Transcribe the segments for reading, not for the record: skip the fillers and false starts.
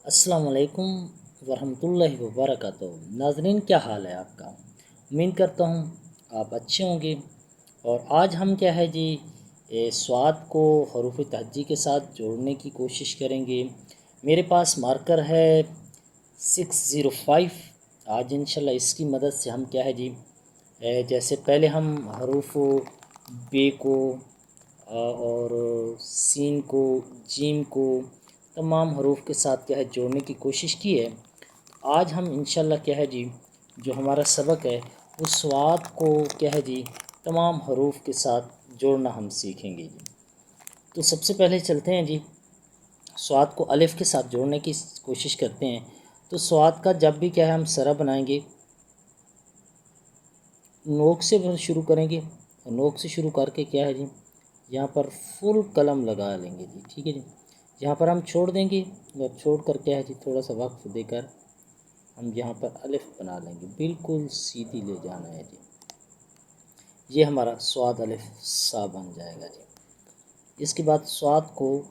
अस्सलाम वालेकुम वरहमतुल्लाहि वबरकातुहू। नाज़रीन, क्या हाल है आपका? उम्मीद करता हूँ आप अच्छे होंगे। और आज हम क्या है जी, स्वाद को हरूफ तहज्जी के साथ जोड़ने की कोशिश करेंगे। मेरे पास मार्कर है 605। आज इंशाल्लाह इसकी मदद से हम क्या है जी, जैसे पहले हम हरूफ बे को और सीन को, जीम को तमाम हरूफ के साथ क्या है जोड़ने की कोशिश की है। आज हम इंशाल्लाह क्या है जी, जो हमारा सबक है उस स्वाद को क्या है जी तमाम हरूफ के साथ जोड़ना हम सीखेंगे जी। तो सबसे पहले चलते हैं जी, स्वाद को अलिफ़ के साथ जोड़ने की कोशिश करते हैं। तो स्वाद का जब भी क्या है हम सरा बनाएंगे, नोक से शुरू करेंगे। और नोक से शुरू करके क्या है जी, यहाँ पर फुल कलम लगा लेंगे जी। ठीक है जी, यहाँ पर हम छोड़ देंगे और छोड़ कर क्या है जी थोड़ा सा वक्त देकर हम यहाँ पर अलिफ बना लेंगे। बिल्कुल सीधी ले जाना है जी। ये हमारा स्वाद अलिफ सा बन जाएगा जी। इसके बाद स्वाद को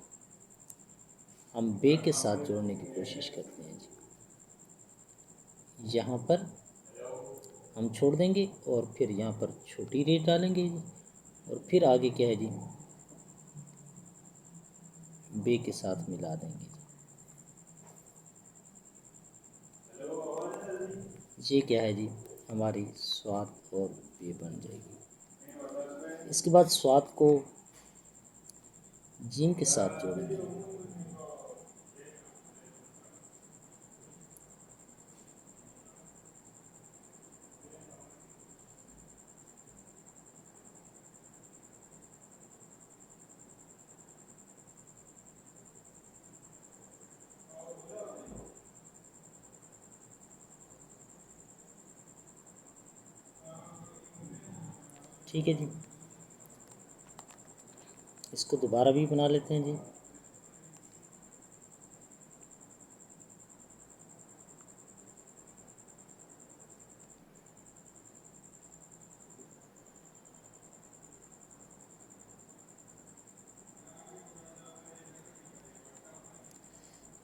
हम बे के साथ जोड़ने की कोशिश करते हैं जी। यहाँ पर हम छोड़ देंगे और फिर यहाँ पर छोटी रे डालेंगे जी। और फिर आगे क्या है जी, बे के साथ मिला देंगे जी। ये क्या है जी, हमारी स्वाद और बे बन जाएगी। इसके बाद स्वाद को जीम के साथ जोड़ेंगे। ठीक है जी, इसको दोबारा भी बना लेते हैं जी।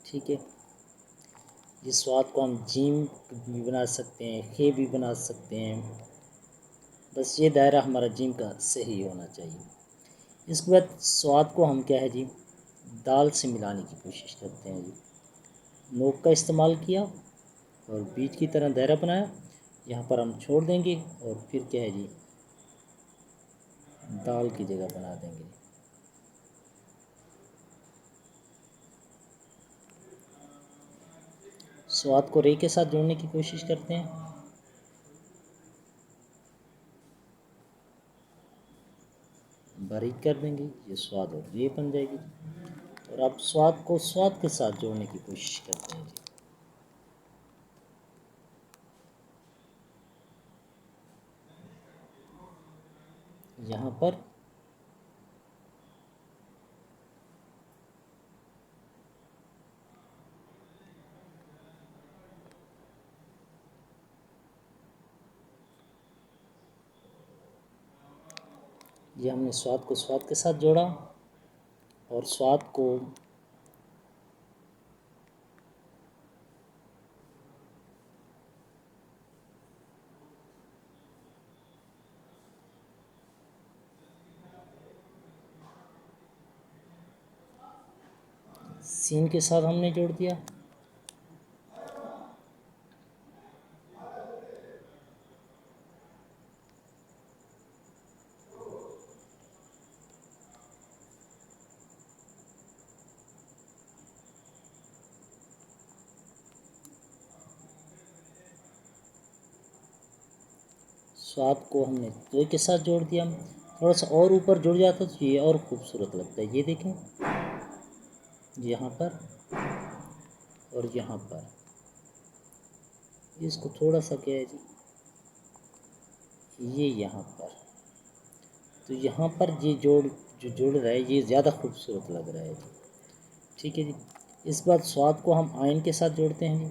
ठीक है, इस स्वाद को हम जीम भी बना सकते हैं, खे भी बना सकते हैं। बस ये दायरा हमारा जिम का सही होना चाहिए। इसके बाद स्वाद को हम क्या है जी, दाल से मिलाने की कोशिश करते हैं जी। नोक का इस्तेमाल किया और बीच की तरह दायरा बनाया। यहाँ पर हम छोड़ देंगे और फिर क्या है जी, दाल की जगह बना देंगे। स्वाद को रे के साथ जोड़ने की कोशिश करते हैं। बारीक कर देंगे, ये स्वाद और रे बन जाएगी। और अब स्वाद को स्वाद के साथ जोड़ने की कोशिश करते हैं जी। यहाँ पर ये हमने स्वाद को स्वाद के साथ जोड़ा और स्वाद को सीन के साथ हमने जोड़ दिया। स्वाद को हमने दो के साथ जोड़ दिया। थोड़ा सा और ऊपर जुड़ जाता तो ये और खूबसूरत लगता है। ये देखें, यहाँ पर और यहाँ पर इसको थोड़ा सा क्या है जी, ये यहाँ पर, तो यहाँ पर ये जोड़ जो जुड़ रहा है ये ज़्यादा खूबसूरत लग रहा है जी। ठीक है जी, इस बार स्वाद को हम आयन के साथ जोड़ते हैं जी।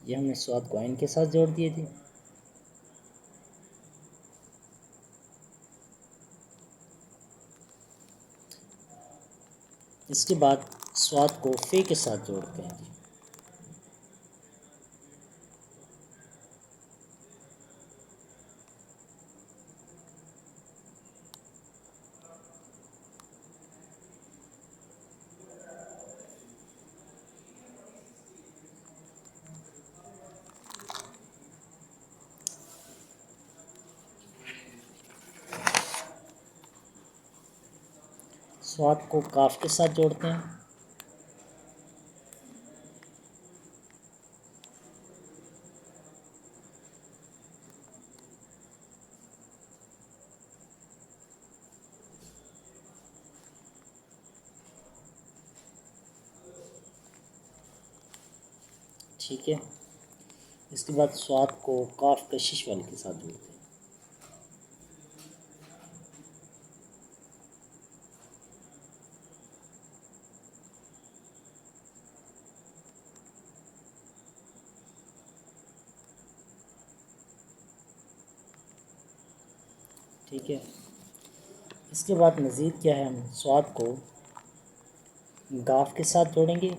ये हमने स्वाद को आइन के साथ जोड़ दिए थे। इसके बाद स्वाद को फे के साथ जोड़ते हैं जी। स्वाद को काफ के साथ जोड़ते हैं। ठीक है। इसके बाद स्वाद को काफ कशिश वाले के साथ जोड़ते हैं। ठीक है। इसके बाद मज़ीद क्या है, हम स्वाद को गाफ के साथ जोड़ेंगे।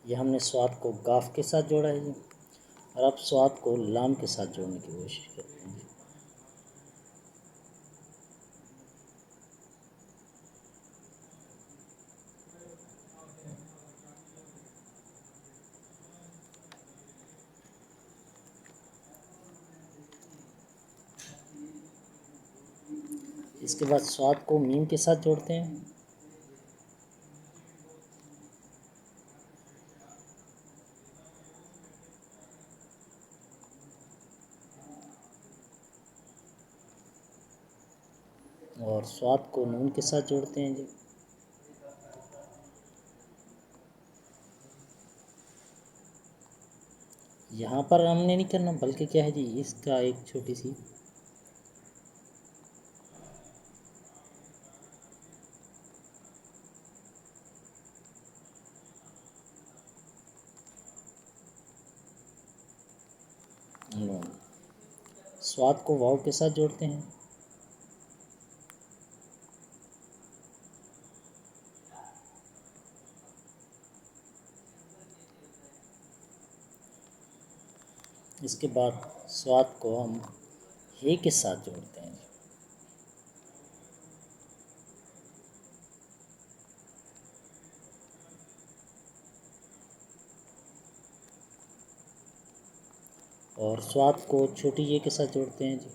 ये हमने स्वाद को गाफ के साथ जोड़ा है जी। और अब स्वाद को लाम के साथ जोड़ने की कोशिश करते हैं। इसके बाद स्वाद को मीम के साथ जोड़ते हैं। और स्वाद को नून के साथ जोड़ते हैं जी। यहाँ पर हमने नहीं करना, बल्कि क्या है जी, इसका एक छोटी सी नून। स्वाद को वाव के साथ जोड़ते हैं। इसके बाद स्वाद को हम हे के साथ जोड़ते हैं। और स्वाद को छोटी ये के साथ जोड़ते हैं जी।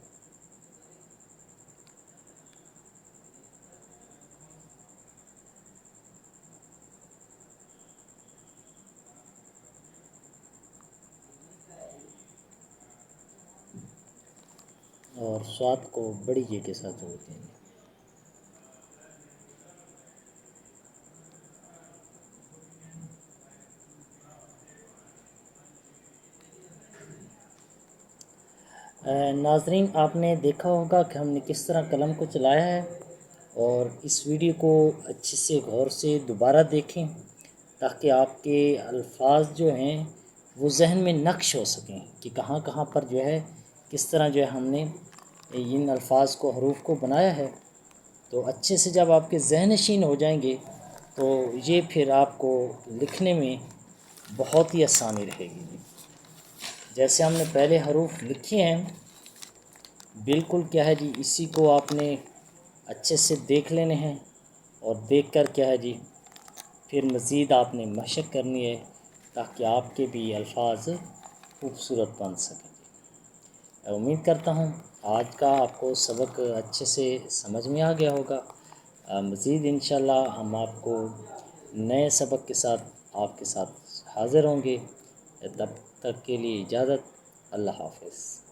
और स्वाद को बड़ी ये के साथ जोड़ते हैं। नाजरीन, आपने देखा होगा कि हमने किस तरह कलम को चलाया है, और इस वीडियो को अच्छे से गौर से दोबारा देखें ताकि आपके अल्फाज जो हैं वो जहन में नक्श हो सकें कि कहाँ कहाँ पर जो है किस तरह जो है हमने इन अल्फाज को, हरूफ को बनाया है। तो अच्छे से जब आपके जहन नशीन हो जाएंगे तो ये फिर आपको लिखने में बहुत ही आसानी रहेगी। जैसे हमने पहले हरूफ लिखे हैं, बिल्कुल क्या है जी, इसी को आपने अच्छे से देख लेने हैं, और देख कर क्या है जी, फिर मज़ीद आपने मशक करनी है ताकि आपके भी अल्फाज खूबसूरत बन सकें। उम्मीद करता हूँ आज का आपको सबक अच्छे से समझ में आ गया होगा। मज़ीद इंशाल्लाह हम आपको नए सबक के साथ आपके साथ हाज़िर होंगे। तब तक के लिए इजाज़त। अल्लाह हाफ़िज़।